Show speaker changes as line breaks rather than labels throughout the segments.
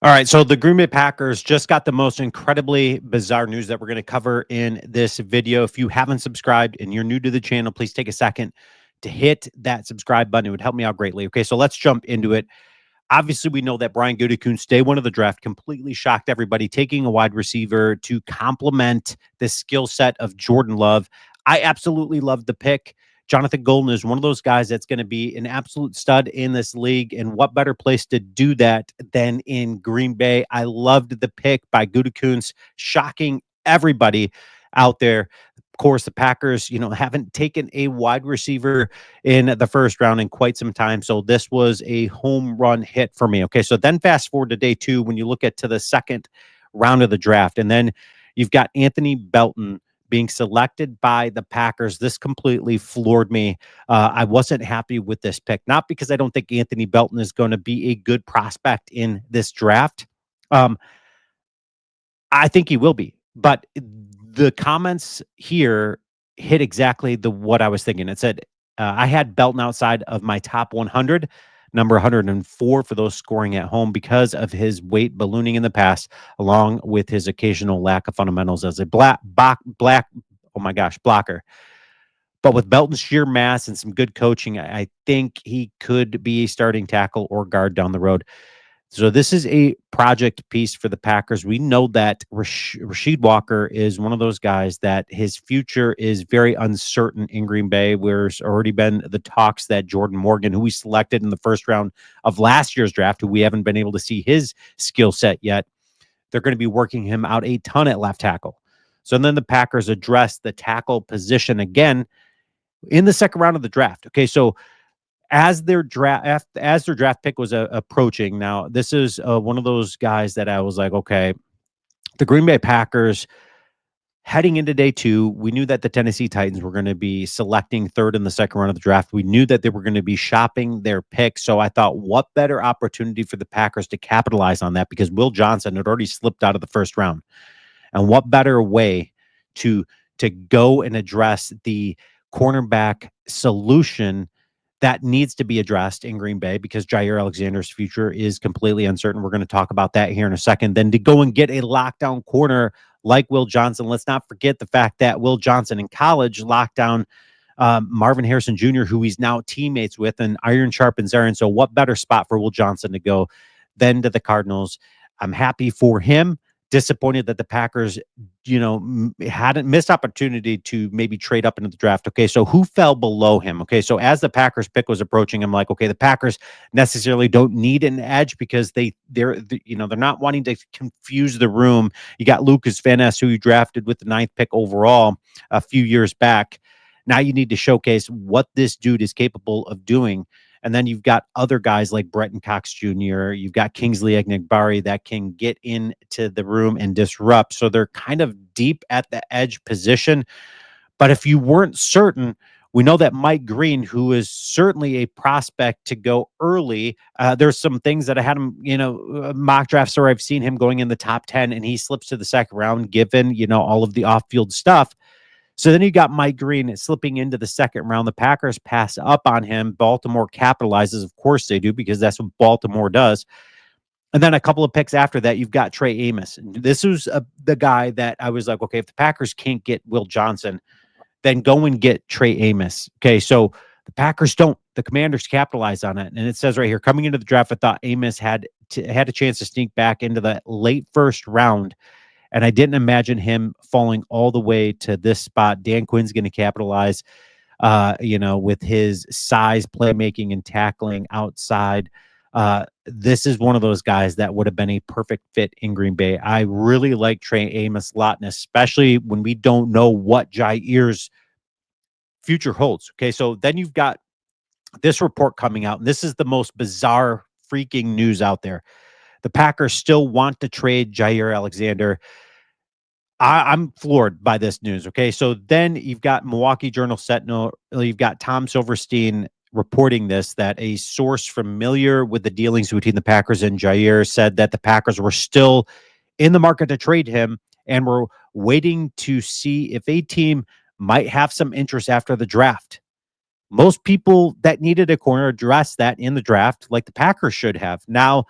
All right, so the Green Bay Packers just got the most incredibly bizarre news that we're going to cover in this video. If you haven't subscribed and you're new to the channel, please take a second to hit that subscribe button. It would help me out greatly. Okay, so let's jump into it. Obviously, we know that Brian Gutekunst, day one of the draft, completely shocked everybody, taking a wide receiver to complement the skill set of Jordan Love. I absolutely love the pick. Jonathan Golden is one of those guys that's going to be an absolute stud in this league. And what better place to do that than in Green Bay? I loved the pick by Gutekunst, shocking everybody out there. Of course, the Packers, haven't taken a wide receiver in the first round in quite some time. So this was a home run hit for me. Okay. So then fast forward to day two, when you look at to the second round of the draft, and then you've got Anthony Belton being selected by the Packers. This completely floored me. I wasn't happy with this pick, not because I don't think Anthony Belton is going to be a good prospect in this draft. Um, I think he will be, but the comments here hit exactly the what I was thinking. It said I had Belton outside of my top 100, number 104 for those scoring at home because of his weight ballooning in the past, along with his occasional lack of fundamentals as a oh my gosh, blocker. But with Belton's sheer mass and some good coaching, I think he could be a starting tackle or guard down the road. So this is a project piece for the Packers. We know that Rasheed Walker is one of those guys that his future is very uncertain in Green Bay. There's already been the talks that Jordan Morgan, who we selected in the first round of last year's draft, who we haven't been able to see his skill set yet, they're going to be working him out a ton at left tackle. So then the Packers address the tackle position again in the second round of the draft. Okay, so as their draft pick was approaching. Now, this is one of those guys that I was like, okay, the Green Bay Packers heading into day two, we knew that the Tennessee Titans were going to be selecting third in the second round of the draft. We knew that they were going to be shopping their pick. So I thought, what better opportunity for the Packers to capitalize on that, because Will Johnson had already slipped out of the first round. And what better way to go and address the cornerback solution that needs to be addressed in Green Bay, because Jaire Alexander's future is completely uncertain. We're going to talk about that here in a second. Then to go and get a lockdown corner like Will Johnson. Let's not forget the fact that Will Johnson in college locked down Marvin Harrison Jr., who he's now teammates with, and iron sharpens iron. So what better spot for Will Johnson to go than to the Cardinals? I'm happy for him. Disappointed that the Packers, hadn't missed opportunity to maybe trade up into the draft. Okay, so who fell below him? Okay, so as the Packers pick was approaching, I'm like, okay, the Packers necessarily don't need an edge because they're not wanting to confuse the room. You got Lucas Van Ness, who you drafted with the 9th pick overall a few years back. Now you need to showcase what this dude is capable of doing. And then you've got other guys like Bretton Cox Jr., you've got Kingsley Enagbari that can get into the room and disrupt. So they're kind of deep at the edge position. But if you weren't certain, we know that Mike Green, who is certainly a prospect to go early, there's some things that I had him, mock drafts where I've seen him going in the top 10 and he slips to the second round, given, all of the off-field stuff. So then you got Mike Green slipping into the second round. The Packers pass up on him. Baltimore capitalizes. Of course they do, because that's what Baltimore does. And then a couple of picks after that, you've got Trey Amos. And this was the guy that I was like, okay, if the Packers can't get Will Johnson, then go and get Trey Amos. Okay, so the Packers don't. The Commanders capitalize on it. And it says right here, coming into the draft, I thought Amos had a chance to sneak back into the late first round. And I didn't imagine him falling all the way to this spot. Dan Quinn's going to capitalize, with his size, playmaking, and tackling outside. This is one of those guys that would have been a perfect fit in Green Bay. I really like Trey Amos a lot, and especially when we don't know what Jaire's future holds. Okay, so then you've got this report coming out, and this is the most bizarre freaking news out there. The Packers still want to trade Jaire Alexander. I'm floored by this news. Okay, so then you've got Milwaukee Journal Sentinel. You've got Tom Silverstein reporting this, that a source familiar with the dealings between the Packers and Jaire said that the Packers were still in the market to trade him and were waiting to see if a team might have some interest after the draft. Most people that needed a corner addressed that in the draft, like the Packers should have. Now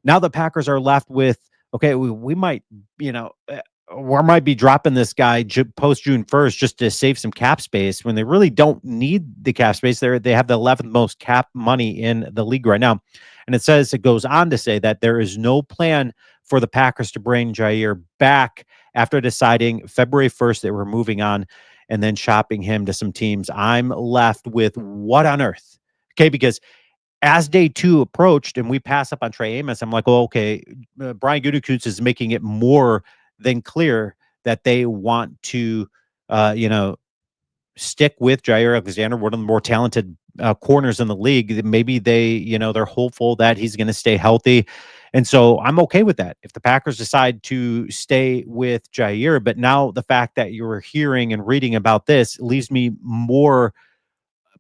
Now the Packers are left with, okay, we might, you know, or might be dropping this guy post June 1st just to save some cap space when they really don't need the cap space. They have the 11th most cap money in the league right now. And it goes on to say that there is no plan for the Packers to bring Jaire back after deciding February 1st that we're moving on and then shopping him to some teams. I'm left with what on earth? Okay, because as day two approached and we pass up on Trey Amos, I'm like, oh, okay, Brian Gutekunst is making it more than clear that they want to, you know, stick with Jaire Alexander, one of the more talented corners in the league. Maybe they're hopeful that he's going to stay healthy. And so I'm okay with that. If the Packers decide to stay with Jaire, but now the fact that you're hearing and reading about this leaves me more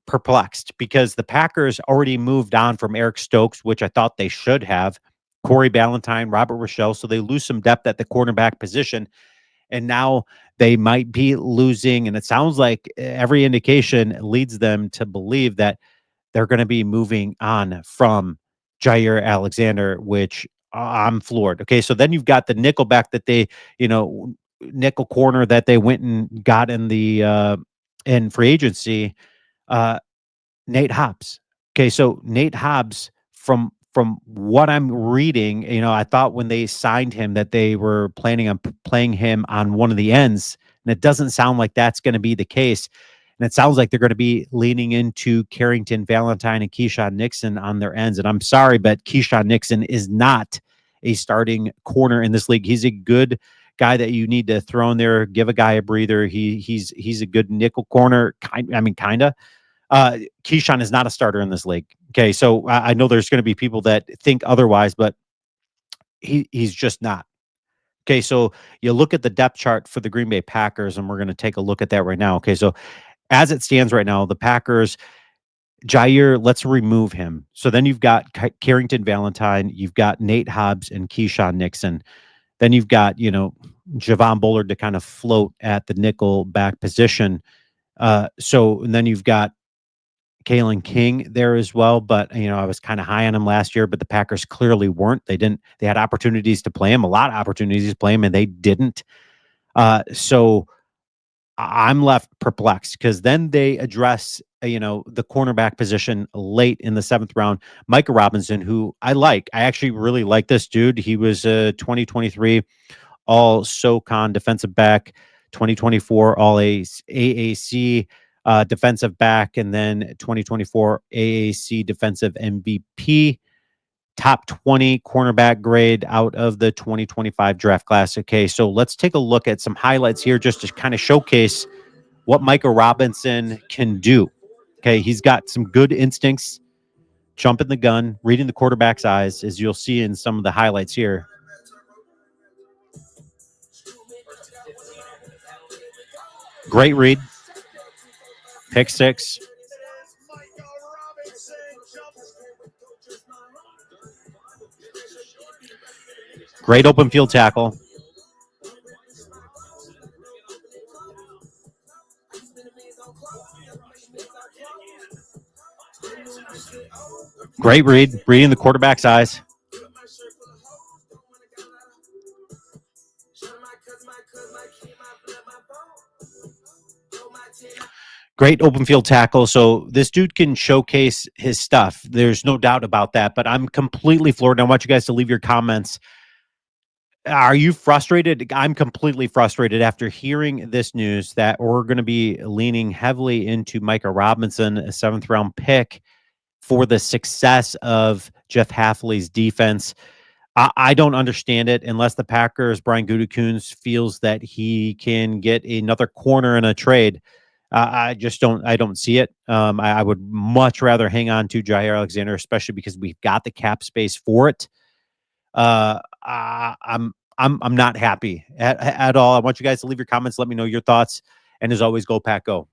perplexed because the Packers already moved on from Eric Stokes, which I thought they should have, Corey Ballantyne, Robert Rochelle. So they lose some depth at the cornerback position. And now they might be losing. And it sounds like every indication leads them to believe that they're going to be moving on from Jaire Alexander, which I'm floored. Okay. So then you've got the nickelback that nickel corner that they went and got in free agency. Uh, Nate Hobbs. Okay, so Nate Hobbs, from what I'm reading, I thought when they signed him that they were planning on playing him on one of the ends, and it doesn't sound like that's going to be the case. And it sounds like they're going to be leaning into Carrington Valentine and Keyshawn Nixon on their ends. And I'm sorry, but Keyshawn Nixon is not a starting corner in this league. He's a good guy that you need to throw in there, give a guy a breather. He's a good nickel corner, kind of. Keyshawn is not a starter in this league. Okay, so I know there's going to be people that think otherwise, but he's just not. Okay, so you look at the depth chart for the Green Bay Packers, and we're going to take a look at that right now. Okay, so as it stands right now, the Packers, Jaire, let's remove him. So then you've got Carrington Valentine, you've got Nate Hobbs and Keyshawn Nixon. Then you've got, Javon Bullard to kind of float at the nickel back position. And then you've got Kalen King there as well, but I was kind of high on him last year, but the Packers clearly weren't. They had opportunities to play him, a lot of opportunities to play him, and they didn't. So I'm left perplexed because then they address, the cornerback position late in the 7th round. Micah Robinson, who I like. I actually really like this dude. He was a 2023 all SoCon defensive back, 2024 all AAC defensive back, and then 2024 AAC defensive MVP, top 20 cornerback grade out of the 2025 draft class. Okay, so let's take a look at some highlights here just to kind of showcase what Micah Robinson can do. Okay, he's got some good instincts, jumping the gun, reading the quarterback's eyes, as you'll see in some of the highlights here. Great read. Pick six. Great open field tackle. Great read, reading the quarterback's eyes. Great open field tackle. So this dude can showcase his stuff. There's no doubt about that. But I'm completely floored. I want you guys to leave your comments. Are you frustrated? I'm completely frustrated after hearing this news that we're going to be leaning heavily into Micah Robinson, a 7th round pick, for the success of Jeff Hafley's defense. I don't understand it unless the Packers, Brian Gutekunst, feels that he can get another corner in a trade. I just don't. I don't see it. I would much rather hang on to Jaire Alexander, especially because we've got the cap space for it. I'm not happy at all. I want you guys to leave your comments. Let me know your thoughts. And as always, go Pack, go.